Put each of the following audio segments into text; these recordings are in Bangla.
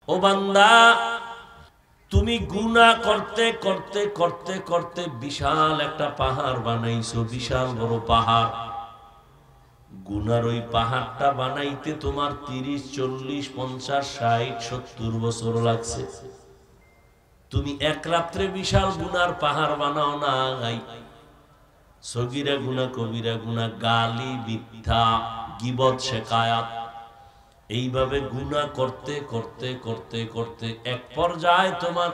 ও বান্দা, তুমি গুনাহ করতে করতে করতে করতে বিশাল একটা পাহাড় বানাইছো, বিশাল বড় পাহাড়। গুনার ওই পাহাড়টা বানাইতে তোমার 30, 40, 50, 60, 70 বছর লাগছে। তুমি এক রাত্রে বিশাল গুনার পাহাড় বানাও নাই। সগীরা গুনাহ, কবিরা গুনাহ, গালি, মিথ্যা, গীবত, শিকায়াত, এইভাবে গুনাহ করতে করতে করতে করতে এক পর্যায়ে তোমার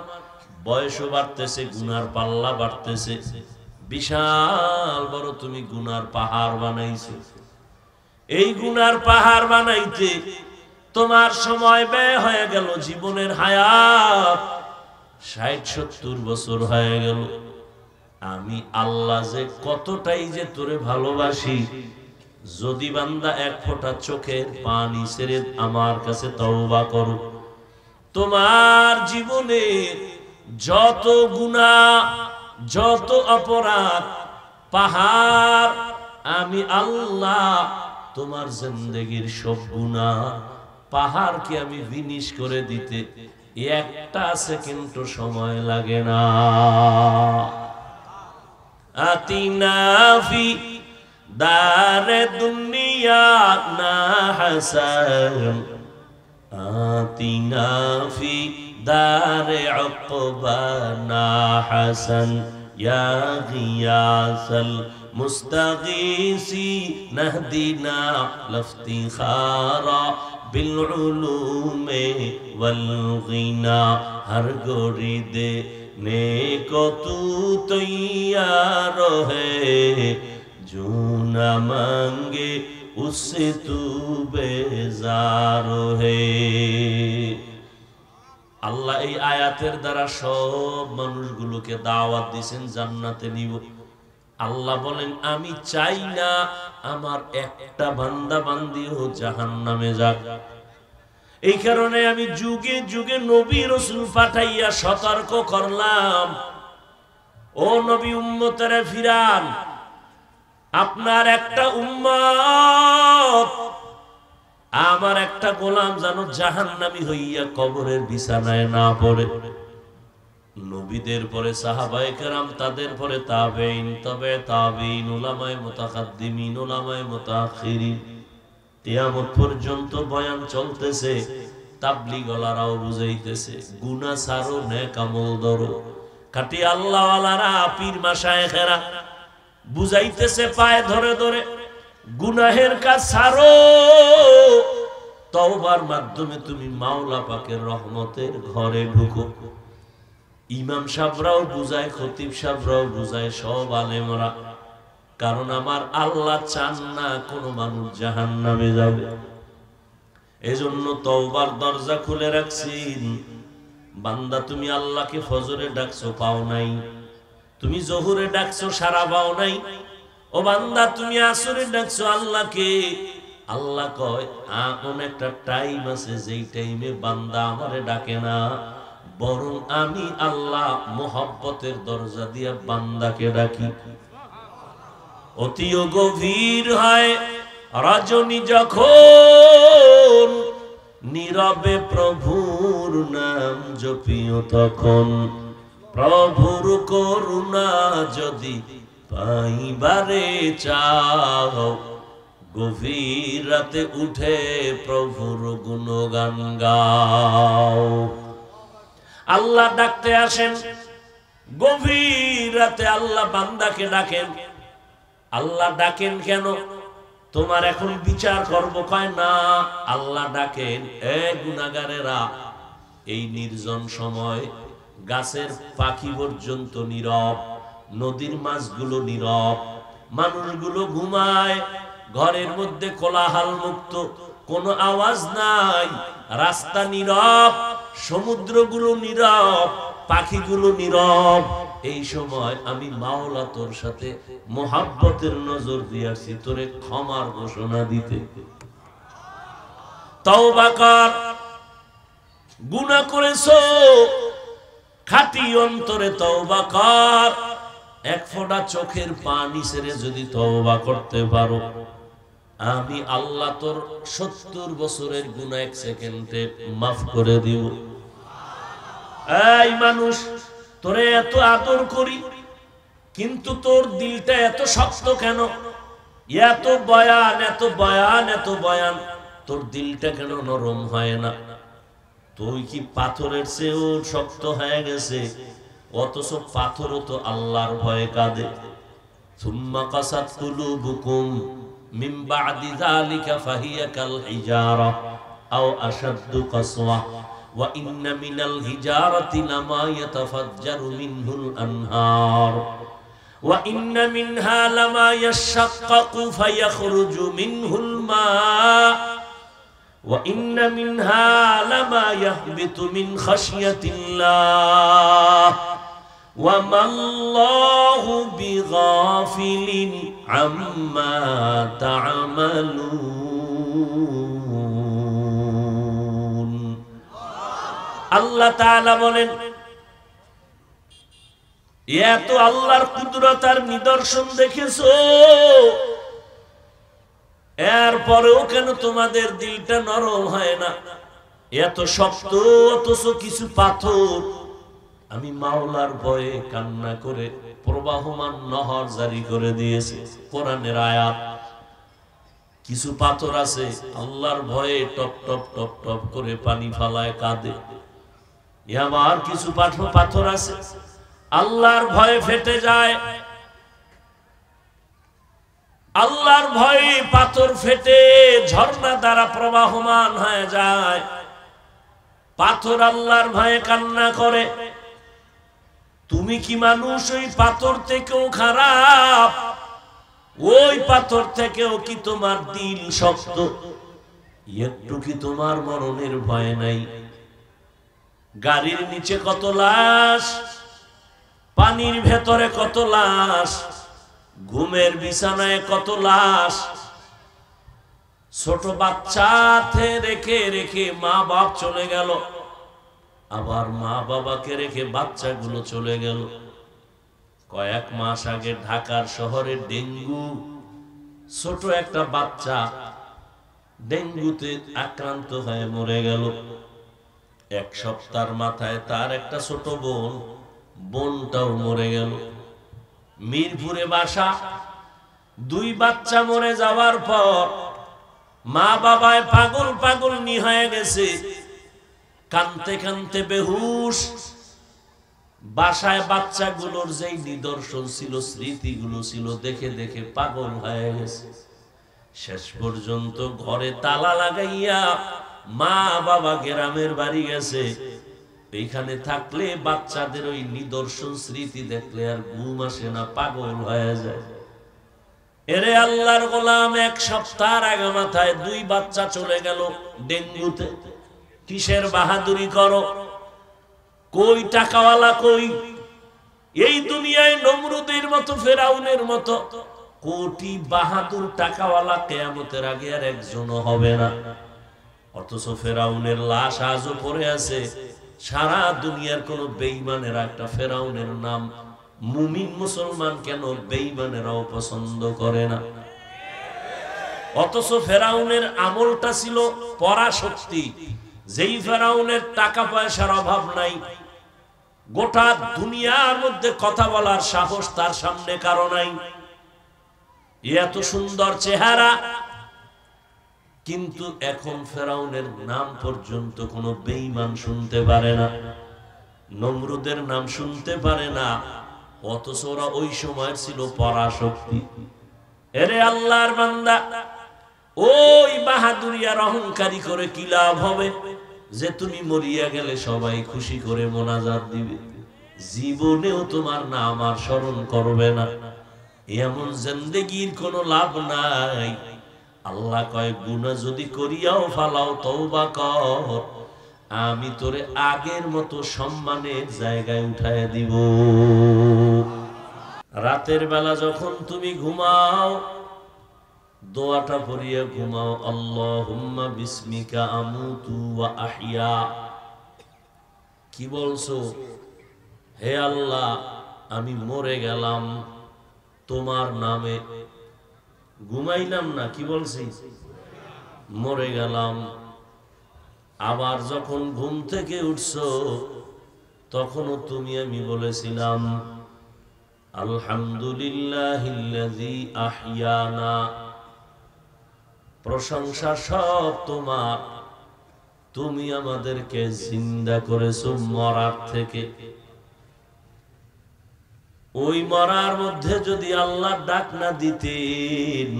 বয়সও বাড়তেছে, গুনার পাল্লা বাড়তেছে, বিশাল বড় তুমি গুনার পাহাড় বানাইছো। এই গুনার পাহাড় বানাইতে তোমার সময় ব্যয় হয়ে গেল, জীবনের হায়াত 60-70 বছর হয়ে গেল। আমি আল্লাহ যে কতটাই যে তোরে ভালোবাসি, যদি বান্দা এক ফোঁটা চোখের পানি ছেড়ে আমার কাছে তওবা করো, তোমার জীবনে যত গুনাহ, যত অপরাধ, পাহাড়, আমি আল্লাহ তোমার জিন্দেগীর সব গুনাহ পাহাড়কে আমি ফিনিশ করে দিতে একটা সেকেন্ড সময় লাগে না। আতিনা ফি দারে দুনিয়া না হাসান, আতিনা ফি দারে উকবা না হাসান, ইয়া গিয়াসাল মুস্তাগীসি নাহদিনা লফতিখারা বিল উলুমে ওয়াল গিনা। হর গরিদে नेको तू तैयार है, जो न मांगे उससे तू बेजार है। আল্লাহ এই আয়াতের দ্বারা সব মানুষগুলোকে দাওয়াত দিয়েছেন জান্নাতে নিব। আল্লাহ বলেন আমি চাই না আমার একটা বান্দা বান্দিও জাহান্নামে যাক। এই কারণে আমি যুগে যুগে নবী রাসূল পাঠাইয়া সতর্ক করলাম, ও নবী উম্মতেরে ফিরান, আপনার একটা উম্মত, আমার একটা গোলাম যেন জাহান্নামী হইয়া কবরের বিছানায় না পড়ে। নবীদের পরে সাহাবায়ে কেরাম, তাদের পরে তাবেঈন, তবে তাবেঈন, উলামায়ে মুতাকাদ্দিমিন, উলামায়ে মুতাআখিরিন, কিয়ামত পর্যন্ত বয়ান চলতেছে। তাবলীগওয়ালারাও বুঝাইতেছে গুনাহ ছাড়ো, নেক আমল ধরো। খাঁটি আল্লাহওয়ালারা, পীর মাশায়েখেরা বুঝাইতেছে পায়ে ধরে ধরে, গুনাহের কাজ ছাড়ো, তওবার মাধ্যমে তুমি মাওলা পাকের রহমতের ঘরে ঢুকো। ইমাম সাহেবরাও বুঝায়, খতিব সাহেবরাও বুঝায়, সব আলেমরা। কারণ আমার আল্লাহ চান না কোন মানুষ জাহান্নামে যাবে। এজন্য তওবার দরজা খুলে রাখছেন। বান্দা তুমি আল্লাহকে ফজরে ডাকছো, পাও নাই। তুমি জোহরে ডাকছো, সারা পাও নাই। ও বান্দা তুমি আসরে ডাকছো আল্লাহকে, আল্লাহ কয় এমন একটা টাইম আছে যেই টাইমে বান্দা আমারে ডাকে না, বরং আমি আল্লাহ মোহাব্বতের দরজা দিয়া বান্দাকে ডাকি। অতিও গভীর হয় রজনী যখন, নীরবে প্রভুর নাম জপিও তখন। প্রভুর করুণা যদি পাইবারে চাও, গভীর রাতে উঠে প্রভুর গুণগান গাও। আল্লাহ ডাকতে আসেন, গভীর রাতে আল্লাহ বান্দাকে ডাকেন। আল্লাহ ডাকেন কেন? তোমার এখন বিচার করব কয় না, আল্লাহ ডাকেন এ গুনাহগারেরা। এই নির্জন সময় গাছের পাখি পর্যন্ত নীরব, নদীর মাছগুলো নীরব, মানুষগুলো ঘুমায়, ঘরের মধ্যে কোলাহল মুক্ত, কোনো আওয়াজ নাই, রাস্তা নীরব, সমুদ্রগুলো নীরব, পাখিগুলো নীরব। এই সময় আমি মাওলা তোর সাথে মোহাব্বতের নজর দিয়েছি তোরে ক্ষমার ঘোষণা দিতে। তওবা কর, গুনাহ করেছো, খাঁটি অন্তরে তওবা কর। এক ফোঁটা চোখের পানি ছেড়ে যদি তওবা করতে পারো, আমি আল্লাহ তোর 70 বছরের গুনাহ 1 সেকেন্ডে মাফ করে দিব। এই মানুষ, তোরে এত আদর করি, কিন্তু তোর দিলটা এত শক্ত কেন? এত বয়ান, এত বয়ান, এত বয়ান, তোর দিলটা কেন নরম হয় না? তুই কি পাথরের চেয়েও শক্ত হয়ে গেছে? অথচ পাথরও তো আল্লাহর ভয়ে কাঁদে। সুম্মা কাসাত কুলুবুকুম মিন বাদি যালিকা ফাহিয়া কাল হিজারা আও আশাদ্দু কাসওয়া ওয়া ইন্না মিনাল হিজারাতি লামা ইয়াতাফাজ্জারু মিনহুল আনহার ওয়া ইন্না মিনহা লামা ইয়াশাক্কাকু ফায়াখরুজু মিনহুল মা ওয়া ইন্না মিনহা লামা ইয়াহবিতু মিন খাশিয়াতিল্লাহ ওয়া মাল্লাহু বিগাফিলিন আম্মা তা'মালুন। আল্লাহ তাআলা বলেন, এত আল্লাহর কুদরত আর নিদর্শন দেখেছো, এরপরেও কেন তোমাদের দিলটা নরম হয় না? এত শক্ত, অথচ কিছু পাথর আমি মাওলার ভয়ে কান্না করে প্রবাহমান নহর জারি করে দিয়েছি। কোরআনের আয়াত। কিছু পাথর আছে আল্লাহর ভয়ে টপ টপ টপ টপ করে পানি ফালায় কাঁদে। আবার কিছু পাথর আছে আল্লাহর ভয়ে ফেটে যায়। আল্লাহর ভয়ে পাথর ফেটে ঝর্ণা দ্বারা প্রবাহমান হয়ে যায়। পাথর আল্লাহর ভয়ে কান্না করে। তুমি কি মানুষ ওই পাথর থেকেও খারাপ? ওই পাথর থেকেও কি তোমার দিল শক্ত? একটু কি তোমার মরণের ভয় নাই? গাড়ির নিচে কত লাশ, পানির ভেতরে কত লাশ, ঘুমের বিছানায় কত লাশ। ছোট বাচ্চাতে রেখে রেখে মা বাপ চলে গেল, আবার মা বাবাকে রেখে বাচ্চাগুলো চলে গেল। কয়েক মাস আগে ঢাকার শহরে ডেঙ্গু, ছোট একটা বাচ্চা ডেঙ্গুতে আক্রান্ত হয়ে মরে গেল। এক সপ্তাহের মাথায় তার একটা ছোট বোনটাও মরে গেল। মিরপুরে বাসা, 2 বাচ্চা মরে যাওয়ার পর মা বাবায় পাগল পাগল হয়ে গেছে, কানতে কানতে বেহুশ। বাসায় বাচ্চাগুলোর যেই নিদর্শন ছিল, স্মৃতিগুলো ছিল, দেখে দেখে পাগল হয়ে গেছে। শেষ পর্যন্ত ঘরে তালা লাগাইয়া মা বাবা গ্রামের বাড়ি গেছে। এইখানে থাকলে বাচ্চাদের ওই নিদর্শন স্মৃতি দেখলে আর ঘুম আসে না, পাগল হয়ে যায়। এরে আল্লাহর গোলাম, 1 সপ্তাহের আগে মাথায় 2 বাচ্চা চলে গেল ডেঙ্গুতে। কিসের বাহাদুরি করো? কই টাকাওয়ালা কই? এই দুনিয়ায় নমরুদের মতো, ফেরাউনের মতো কোটি বাহাদুর টাকাওয়ালা কিয়ামতের আগে আর একজনও হবে না। অথচ ফেরাউনের লাশ আজও পড়ে আছে। সারা দুনিয়ার কোন বেঈমানেরা একটা ফেরাউনের নাম মুমিন মুসলমান কেন বেঈমানেরাও পছন্দ করে না। অথচ ফেরাউনের আমলটা ছিল পরাশক্তি। যেই ফেরাউনের টাকা পয়সার অভাব নাই, গোটা দুনিয়ার মধ্যে কথা বলার সাহস তার সামনে কারো নাই। এত সুন্দর চেহারা, কিন্তু এখন ফেরাউনের নাম পর্যন্ত কোনো বেঈমান শুনতে পারে না, নমরুদের নাম শুনতে পারে না। অথচ ওরা ওই সময় ছিল পরাশক্তি। এরে আল্লাহর বান্দা, ওই বাহাদুরি আর অহংকারী করে কি লাভ হবে? যে তুমি মরিয়া গেলে সবাই খুশি করে মোনাজাত দিবে, জীবনেও তোমার নাম আর স্মরণ করবে না। এমন জিন্দেগির কোনো লাভ নাই। আল্লাহ কয়, গুনাহ যদি করিয়াও ফালাও, তওবা কর, আমি তোরে আগের মতো সম্মানের জায়গায় উঠায় দিব। রাতের বেলা যখন তুমি ঘুমাও, দোয়াটা পড়িয়া ঘুমাও, আল্লাহুম্মা বিসমিকা আমুতু ওয়া আহইয়া। কি বলছো? হে আল্লাহ, আমি মরে গেলাম তোমার নামে, ঘুমাইলাম না, কি বলছি, মরে গেলাম। আবার যখন ঘুম থেকে উঠছো তখনও তুমি আমি বলেছিলাম আলহামদুলিল্লাহিল্লাযী আহইয়ানা, প্রশংসা সব তোমার, তুমি আমাদেরকে জিন্দা করেছো মরার থেকে। ওই মরার মধ্যে যদি আল্লাহ ডাক না দিতেন,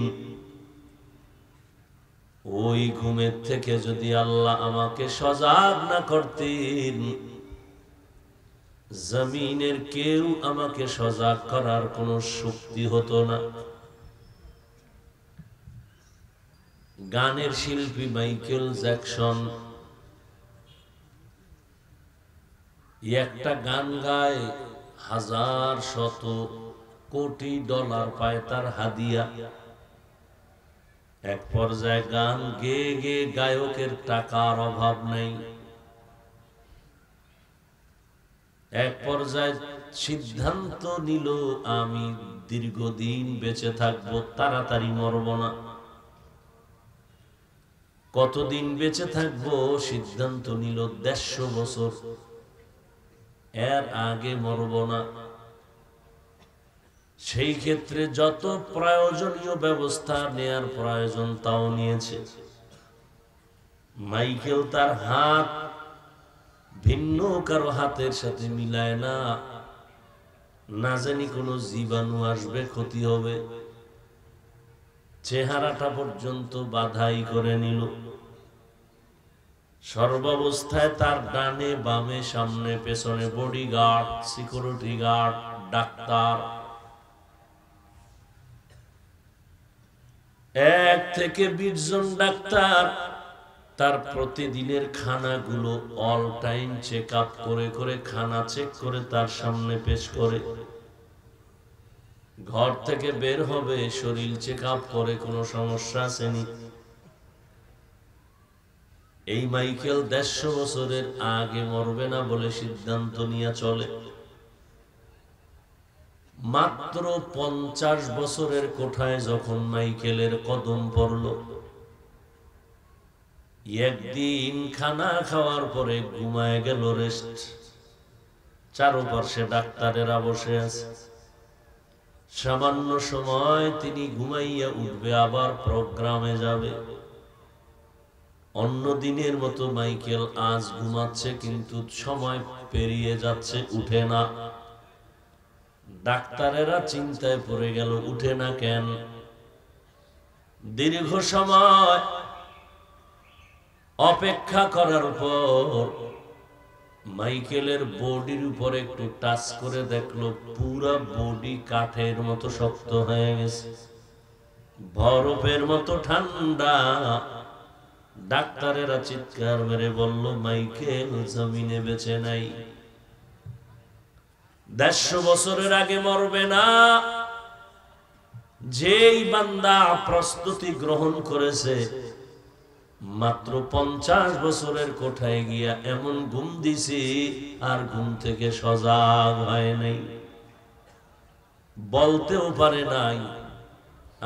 ওই ঘুমের থেকে যদি আল্লাহ আমাকে সজাগ না করতেন, জমিনের কেউ আমাকে সজাগ করার কোনো শক্তি হতো না। গানের শিল্পী মাইকেল জ্যাকসন একটা গান গায়, হাজার শত কোটি ডলার পায় তার হাদিয়া। এক পর্যায়ে গান গেয়ে গেয়ে গায়কের টাকার অভাব নেই। এক পর্যায়ে সিদ্ধান্ত নিল আমি দীর্ঘদিন বেঁচে থাকবো, তাড়াতাড়ি মরব না। কতদিন বেঁচে থাকবো সিদ্ধান্ত নিল 150 বছর, এর আগে মরব না। সেই ক্ষেত্রে যত প্রয়োজনীয় ব্যবস্থা নেয়ার প্রয়োজন তাও নিয়েছে। মাইকেল তার হাত ভিন্ন কারো হাতের সাথে মিলায় না, না জানি কোনো জীবাণু আসবে, ক্ষতি হবে। চেহারাটা পর্যন্ত বাধাই করে নিল। সর্বাবস্থায় তার ডানে বামে সামনে পেছনে বডিগার্ড, সিকিউরিটি গার্ড, ডাক্তার, 1 থেকে 20 জন ডাক্তার তার প্রতিদিনের খানাগুলো অল টাইম চেক আপ করে করে, খানা চেক করে তার সামনে পেশ করে। ঘর থেকে বের হবে, শরীর চেক আপ করে, কোনো সমস্যা আসেনি। এই মাইকেল 150 বছরের আগে মরবে না বলে সিদ্ধান্ত নিয়ে চলে। মাত্র 50 বছরের কোঠায় যখন মাইকেলের কদম পড়ল, একদিন খানা খাওয়ার পরে ঘুমায় গেল, রেস্ট। চারপাশে ডাক্তারেরা বসে আছে। সামান্য সময় তিনি ঘুমাইয়া উঠবে, আবার প্রোগ্রামে যাবে। অন্য দিনের মতো মাইকেল আজ ঘুমাচ্ছে, কিন্তু সময় পেরিয়ে যাচ্ছে, উঠে না। ডাক্তারেরা চিন্তায় পড়ে গেল, উঠে না কেন? দীর্ঘ সময় অপেক্ষা করার পর মাইকেলের বডির উপর একটু টাচ করে দেখলো পুরা বডি কাঠের মতো শক্ত হয়ে গেছে, বরফের মতো ঠান্ডা। ডাক্তারেরা চিৎকার মেরে বলল, মাইকেল জমিনে বেঁচে নাই, 150 বছরের আগে মরবে না। যেই বান্দা প্রস্তুতি গ্রহণ করেছে, মাত্র 50 বছরের কোঠায় গিয়া এমন ঘুম দিছি, আর ঘুম থেকে সজাগ হয় নাই, বলতেও পারে নাই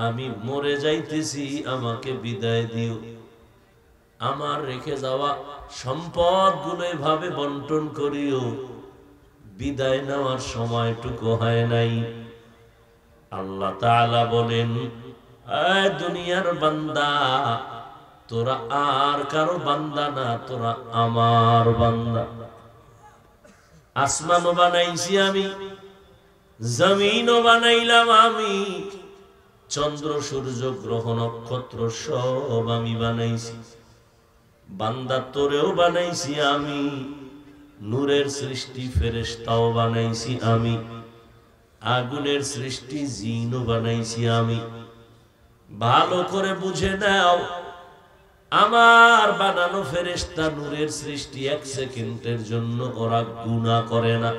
আমি মরে যাইতেছি, আমাকে বিদায় দিও। আমার রেখে যাওয়া সম্পদ গুলো এভাবে বন্টন করিও, বিদায় নেওয়ার সময়টুকু হয় নাই। আল্লাহ তাআলা বলেন, এ দুনিয়ার বান্দা, তোরা আর কারো বান্দা না, তোরা আমার বান্দা। আসমানও বানাইছি আমি, জমিনও বানাইলাম আমি, চন্দ্র সূর্য গ্রহ নক্ষত্র সব আমি বানাইছি। বান্দা তোরেও বানাইছি আমি, নূরের সৃষ্টি ফেরেশতাও বানাইছি আমি, আগুনের সৃষ্টি জিনও বানাইছি আমি। ভালো করে বুঝে নাও, আমার বানানো ফেরেশতা নূরের সৃষ্টি 1 সেকেন্ডের জন্য ওরা গুনাহ করে না।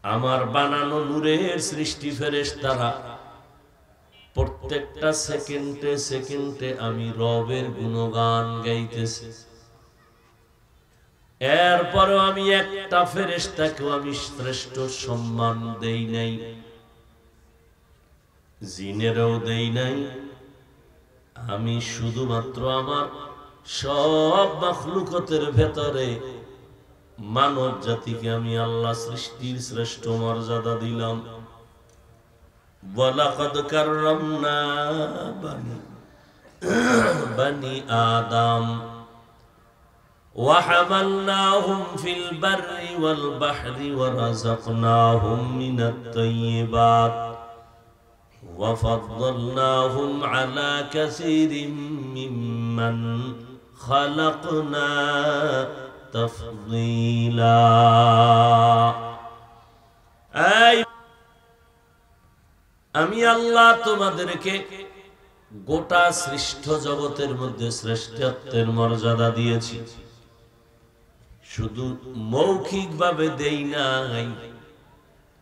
আমার বানানো নূরের সৃষ্টি ফেরেশতারা প্রত্যেকটা সেকেন্ডে সেকেন্ডে আমি রবের গুণগান গাইতেছি। এরপরও আমি একটা ফেরেশতাকেও আমি শ্রেষ্ঠ সম্মান দেই নাই। জিনেরও দেই নাই, আমি শুধুমাত্র আমার সব মাখলুকতের ভেতরে মানব জাতিকে আমি আল্লাহ সৃষ্টির শ্রেষ্ঠ মর্যাদা দিলাম। ওয়ালাকাদ কাররামনা বানি আদম وحملناهم في البر والبحر ورزقناهم من الطيبات وفضلناهم على كثير ممن خلقنا تفضيلا। আমি আল্লাহ তোমাদেরকে গোটা সৃষ্ট জগতের মধ্যে শ্রেষ্ঠত্বের মর্যাদা দিয়েছি। শুধু মৌখিক ভাবে দেই নাই,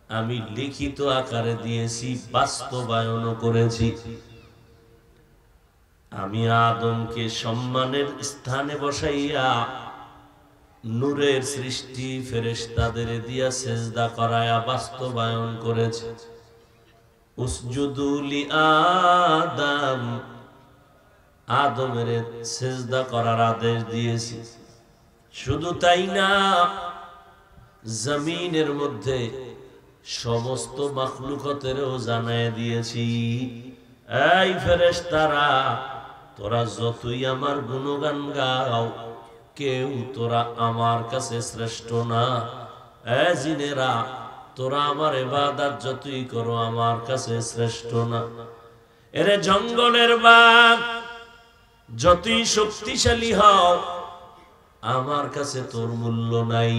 আমি লিখিত আকারে দিয়েছি, বাস্তবায়নও করেছি। আমি আদমকে সম্মানের স্থানে বসাইয়া নূরের সৃষ্টি ফেরেশতাদের দিয়া সেজদা করায়া বাস্তবায়ন করেছি। উসজুদু লি আদম, আদমের সেজদা করার আদেশ দিয়েছি। শুধু তাই না, জমিনের মধ্যে সমস্ত মাখলুকতেরও জানায় দিয়েছি, এই ফেরেশতারা তোরা যতই আমার গুণগান গাও, কেউ তোরা আমার কাছে শ্রেষ্ঠ না। এই জিনেরা তোরা আমার ইবাদত যতই করো, আমার কাছে শ্রেষ্ঠ না। এরে জঙ্গলের বাঘ যতই শক্তিশালী হও, আমার কাছে তোর মূল্য নাই।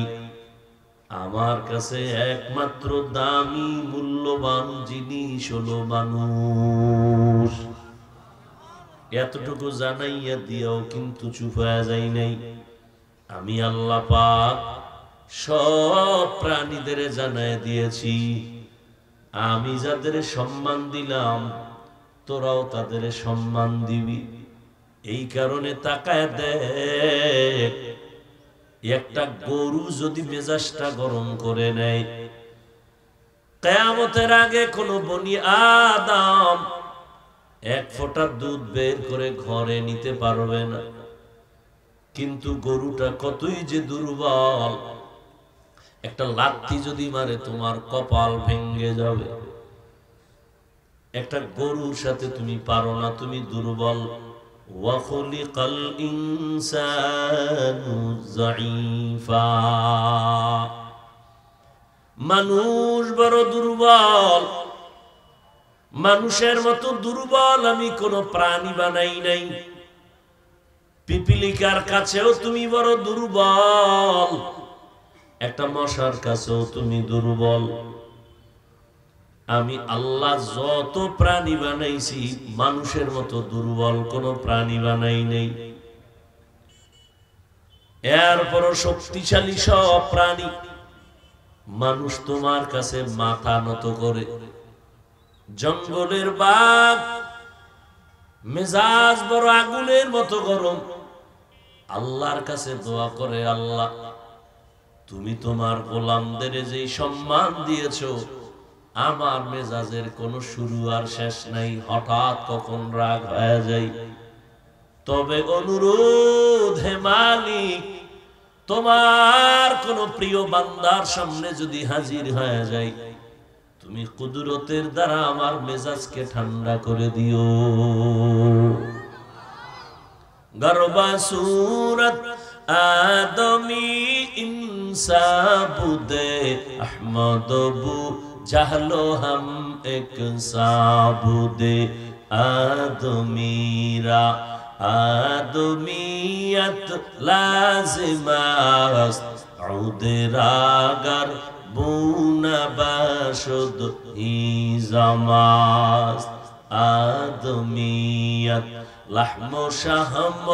আমার কাছে একমাত্র দামি মূল্যবান জিনিস হলো মানুষ। এতটুকু জানাইয়া দিয়াও কিন্তু চুপ হয়ে যাই নাই। আমি আল্লাহ পাক সব প্রাণীদের জানায় দিয়েছি, আমি যাদের সম্মান দিলাম তোরাও তাদের সম্মান দিবি। এই কারণে তাকায় দেখ, একটা গরু যদি মেজাজটা গরম করে নেয়, কিয়ামতের আগে কোনো বনি আদম এক ফোঁটা দুধ বের করে ঘরে নিতে পারবে না। কিন্তু গরুটা কতই যে দুর্বল, একটা লাথি যদি মারে তোমার কপাল ভেঙে যাবে। একটা গরুর সাথে তুমি পারো না, তুমি দুর্বল। ওয়াখলিকাল ইনসানু যায়ীফা, মানুষ বড় দুর্বল। মানুষের মতো দুর্বল আমি কোন প্রাণী বানাই নাই। পিপিলিকার কাছেও তুমি বড় দুর্বল, একটা মশার কাছেও তুমি দুর্বল। আমি আল্লাহ যত প্রাণী বানাইছি, মানুষের মতো দুর্বল কোন প্রাণী বানাই নেই। এরপরও শক্তিশালী সব প্রাণী, মানুষ তোমার কাছে মাথা নত করে। জঙ্গলের বাঘ মেজাজ বড় আগুনের মতো গরম, আল্লাহর কাছে দোয়া করে, আল্লাহ তুমি তোমার গোলামদের যে সম্মান দিয়েছো, আমার মেজাজের কোনো শুরু আর শেষ নাই, হঠাৎ কখন রাগ হয়ে যায়। তবে অনুরোধ হে মালিক, তোমার কোন প্রিয় বান্দার সামনে যদি হাজির হয়ে যায়, তুমি কুদরতের দ্বারা আমার মেজাজকে ঠান্ডা করে দিও। গরবা সুরত আদমি ইনসাবুদে আহমদবু জাহলো হাম এক সাবুদে আদমিরা আদমিয়ত লাজিমাস উদরাগার বুনা বাশুদ ইজামাস আদমিয়ত লাহমো শাহম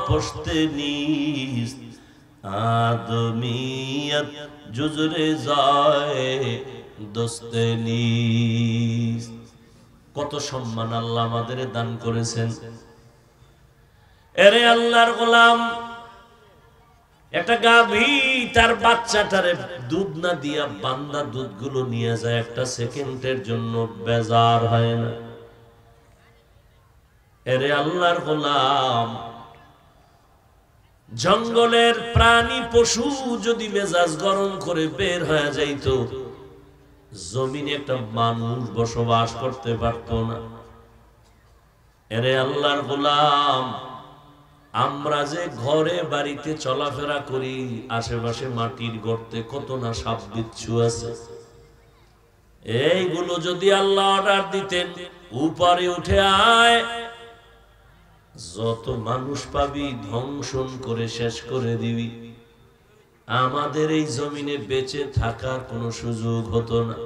পুশতনিস আদমিয়ত জুজরে যায় দোস্তনিস। কত সম্মান আল্লাহ আমাদের দান করেছেন। এরে আল্লাহর গোলাম, একটা গাভী তার বাচ্চাটারে দুধ না দিয়া বান্দা দুধগুলো নিয়ে যায়, একটা সেকেন্ডের জন্য বেজার হয় না? এরে আল্লাহর গোলাম, জঙ্গলের প্রাণী পশু যদি মেজাজ গরম করে বের হয়ে যাইতো, জমিনে একটা মানুষ বসবাস করতে পারত না। এরে আল্লাহর গোলাম, আমরা যে ঘরে বাড়িতে চলাফেরা করি, আশেপাশে মাটির গর্তে কত না সাপ বিচ্ছু আছে। এইগুলো যদি আল্লাহ অর্ডার দিতেন, উপরে উঠে আয়, যত মানুষ পাবি ধ্বংসন করে শেষ করে দিবি, আমাদের এই জমিনে বেঁচে থাকার কোনো সুযোগ হতো না।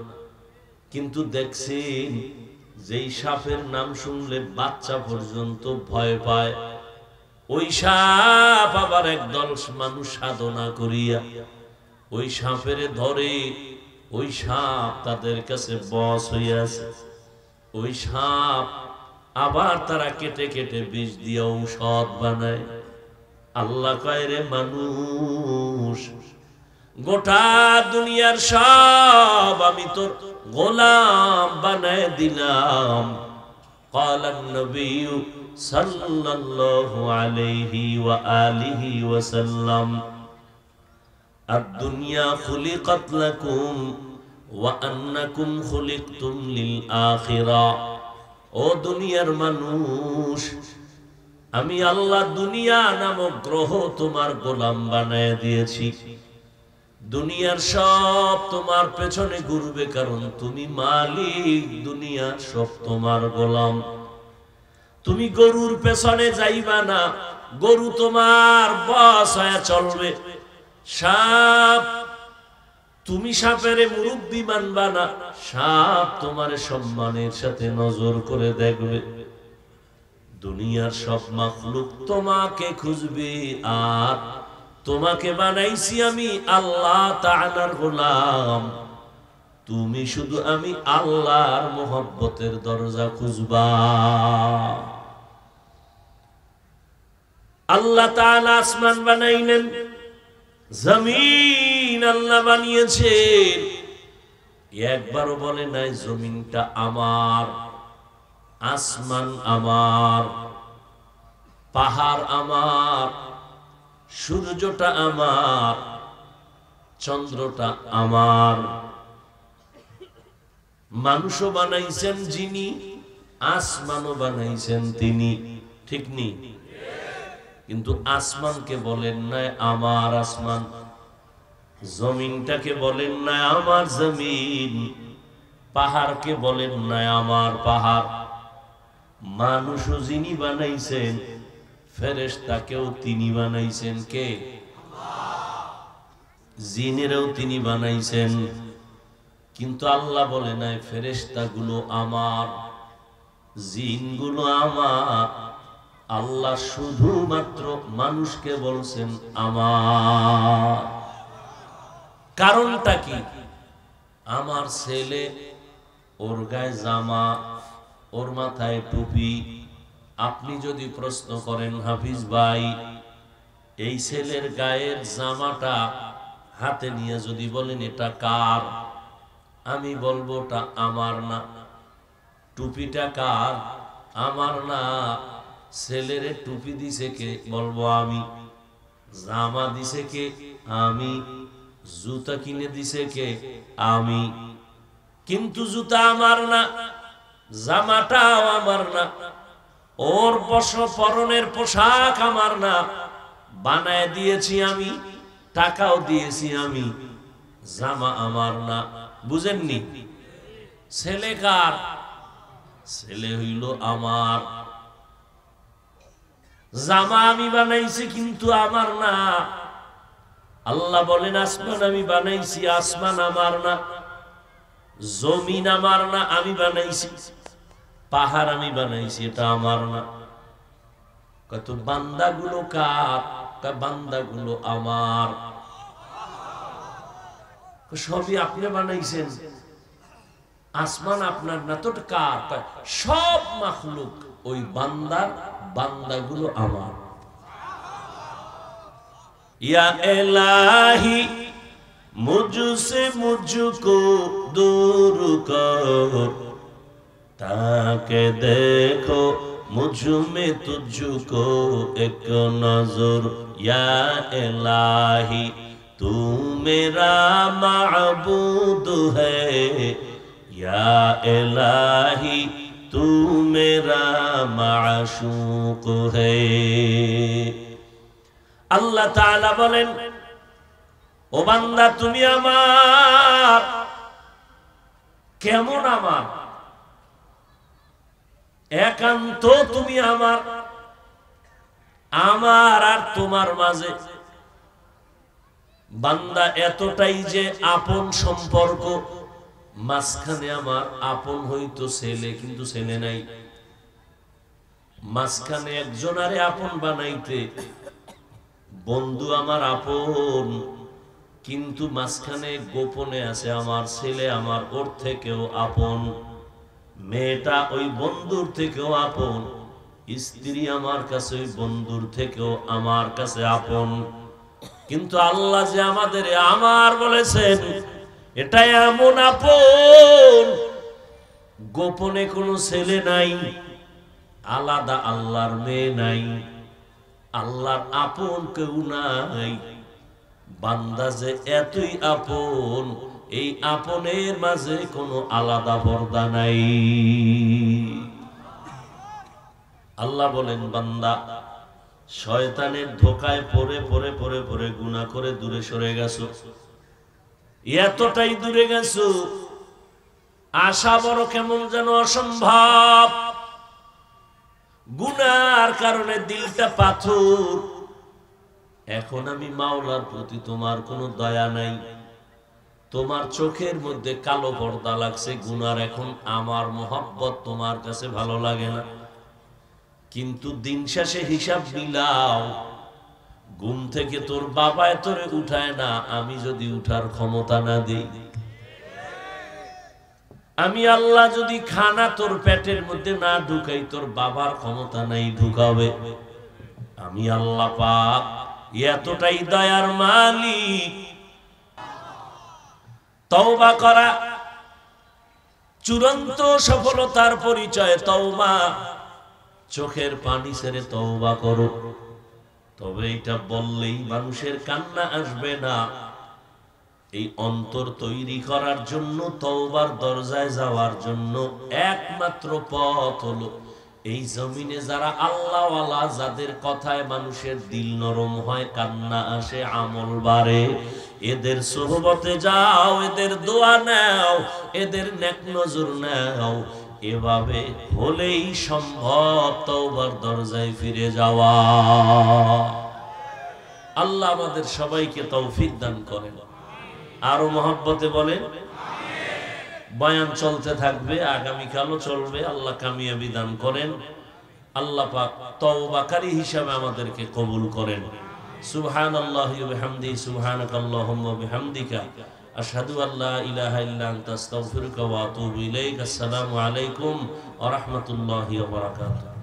কিন্তু দেখছেন, যেই সাপের নাম শুনলে বাচ্চা পর্যন্ত ভয় পায়, ওই সাপ আবার একদল মানুষ সাধনা করিয়া ওই সাপের ধরে, ওই সাপ তাদের কাছে বশ হইয়াছে। ওই সাপ আবার তারা কেটে কেটে বিষ দিয়ে ঔষধ বানায়। আল্লাহ কয়, রে মানুষ, গোটা দুনিয়ার সব আমি তোর গোলাম বানায় দিলাম। ক্বালান নবী সাল্লাল্লাহু আলাইহি ওয়া আলিহি ওয়াসাল্লাম, আদ-দুনিয়া খুলিকাত লাকুম ওয়া আন্নাকুম খুলিকতুম লিল আখিরা। ও দুনিয়ার মানুষ, আমি আল্লাহ দুনিয়া নামক গ্রহ তোমার গোলাম বানায় দিয়েছি। দুনিয়ার সব তোমার পেছনে ঘুরবে, কারণ তুমি মালিক, দুনিয়া সব তোমার গোলাম। তুমি গরুর পেছনে যাইবা না, গরু তোমার বস হয়ে চলবে। সাপ, তুমি সাপের মুরব্বি মানবা না, সাপ তোমার সম্মানের সাথে নজর করে দেখবে। দুনিয়ার সব মাখলুক তোমাকে খুঁজবে, আর তোমাকে বানাইছি আমি আল্লাহ তাআলার গোলাম। তুমি শুধু আমি আল্লাহর মোহব্বতের দরজা খুঁজবা। আল্লাহ তাআলা আসমান বানাইলেন, জমিন আল্লাহ বানিয়েছেন। একবারও বলে নাই জমিনটা আমার, আসমান আমার, পাহাড় আমার, সূর্যটা আমার, চন্দ্রটা আমার। মানুষও বানাইছেন যিনি, আসমানও বানাইছেন তিনি, ঠিক নি? কিন্তু আসমানকে বলেন নাই আমার আসমান, জমিনটাকে বলেন নাই আমার জমিন, পাহাড়কে বলেন নাই আমার পাহাড়। মানুষও যিনি বানাইছেন, ফেরেশতাকেও তিনি বানাইছেন। কে? জিনেরও তিনি বানাইছেন। কিন্তু আল্লাহ বলে নাই ফেরেশতাগুলো আমার, জিনগুলো আমার। আল্লাহ শুধুমাত্র মানুষকে বলছেন আমার। কারণটা কি? আমার ছেলে, ওর গায়ে জামা, ওর মাথায় টুপি। আপনি যদি প্রশ্ন করেন, হাফিজ ভাই, এই ছেলের গায়ের জামাটা হাতে নিয়ে যদি বলেন এটা কার, আমি বলবো ওটা আমার না। টুপিটা কার? আমার না। ছেলেরে টুপি দিছে কে? বলবো আমি। জামা দিছে কে? আমি। জুতা কিনে দিছে কে? আমি। কিন্তু জুতা আমার না, জামাটাও আমার না, ওর পরনের পোশাক আমার না। বানায় দিয়েছি আমি, টাকাও দিয়েছি আমি, জামা আমার না। বুঝেননি? ছেলে কার? ছেলে হইল আমার। জামা আমি বানাইছি কিন্তু আমার না। আল্লাহ বলেন আসমান আমি বানাইছি, আসমান আমার না। জমিন আমার না, আমি বানাইছি। পাহাড় আমি বানাইছি, এটা আমার না। কত বান্দাগুলো কার? বান্দাগুলো আমার। সবই আপনি বানাইছেন, আসমান আপনার না, তো কার? সব মাখলুক ওই বান্দার, বান্দাগুলো আমার। या इलाही मुझसे मुझको दूर कर, ताकि देखो मुझ में तुझको एक नजर। या इलाही तू मेरा माबूद है, या इलाही तू मेरा माशूक है। আল্লাহ তাআলা বলেন, ও বান্দা তুমি আমার, কেমন আমার, একান্ত তুমি আমার, আমার আর তোমার মাঝে বান্দা এতটাই যে আপন সম্পর্ক, মাঝখানে আমার আপন হইতো ছেলে, কিন্তু ছেলে নাই, মাঝখানে একজনারে আপন বানাইতে বন্ধু আমার আপন, কিন্তু মাঝখানে গোপনে আছে আমার ছেলে, আমার ওর থেকেও আপন, মেয়েটা ওই বন্ধুর থেকেও আপন, স্ত্রী আমার কাছে ওই বন্ধুর থেকেও আমার কাছে আপন। কিন্তু আল্লাহ যে আমাদের আমার বলেছেন, এটা এমন আপন, গোপনে কোনো ছেলে নাই, আলাদা আল্লাহর মেয়ে নাই, আল্লাহর আপন কেউ নাই। বান্দা যে এতই আপন, এই আপনের মাঝে কোনো আলাদা পর্দা নাই। আল্লাহ বলেন, বান্দা শয়তানের ধোকায় পড়ে পড়ে পড়ে পড়ে গুনাহ করে দূরে সরে গেছো, এতটাই দূরে গেছো আশা বড় কেমন যেন অসম্ভব। গুনার কারণে দিলটা পাথর। এখন আমি মাওলার প্রতি তোমার কোনো দয়া নাই, তোমার চোখের মধ্যে কালো পর্দা লাগছে গুনার, এখন আমার মোহাব্বত তোমার কাছে ভালো লাগে না। কিন্তু দিন শেষে হিসাব মিলাও, ঘুম থেকে তোর বাবায় তোরে উঠায় না, আমি যদি উঠার ক্ষমতা না দিই, আমি আল্লাহ যদি খানা তোর পেটের মধ্যে না ঢুকাই, তোর বাবার ক্ষমতা নাই ঢুকাবে। আমি আল্লাহ পাক এতটাই দয়ার মালিক। তওবা করা চূড়ান্ত সফলতার পরিচয় তওবা। চোখের পানি ছেড়ে তওবা করো, তবে এটা বললেই মানুষের কান্না আসবে না। এই অন্তর তৈরি করার জন্য, তওবার দরজায় যাওয়ার জন্য একমাত্র পথ হলো এই জমিনে যারা আল্লাহওয়ালা, যাদের কথায় মানুষের দিল নরম হয়, কান্না আসে, আমল বাড়ে, এদের সোহবতে যাও, এদের দোয়া নাও, এদের নেক নজর নাও। এভাবে হলেই সম্ভব তওবার দরজায় ফিরে যাওয়া। আল্লাহ আমাদের সবাইকে তৌফিক দান করেন। আরো মহব্বতে বলেন। বয়ান চলতে থাকবে, আগামীকালও চলবে। আল্লাহ কামিয়াবি দান করেন। আল্লাহ পাক তওবাকারী হিসাবে আমাদেরকে কবুল করেন। সুবহানাল্লাহি ওয়া বিহামদিহি, সুবহানাকাল্লাহুম্মা ওয়া বিহামদিকা, আশহাদু আল্লা ইলাহা ইল্লা আনতা, আস্তাগফিরুকা ওয়া আতুবু ইলাইক। আসসালামু আলাইকুম ওয়া রাহমাতুল্লাহি ওয়া বারাকাতুহু।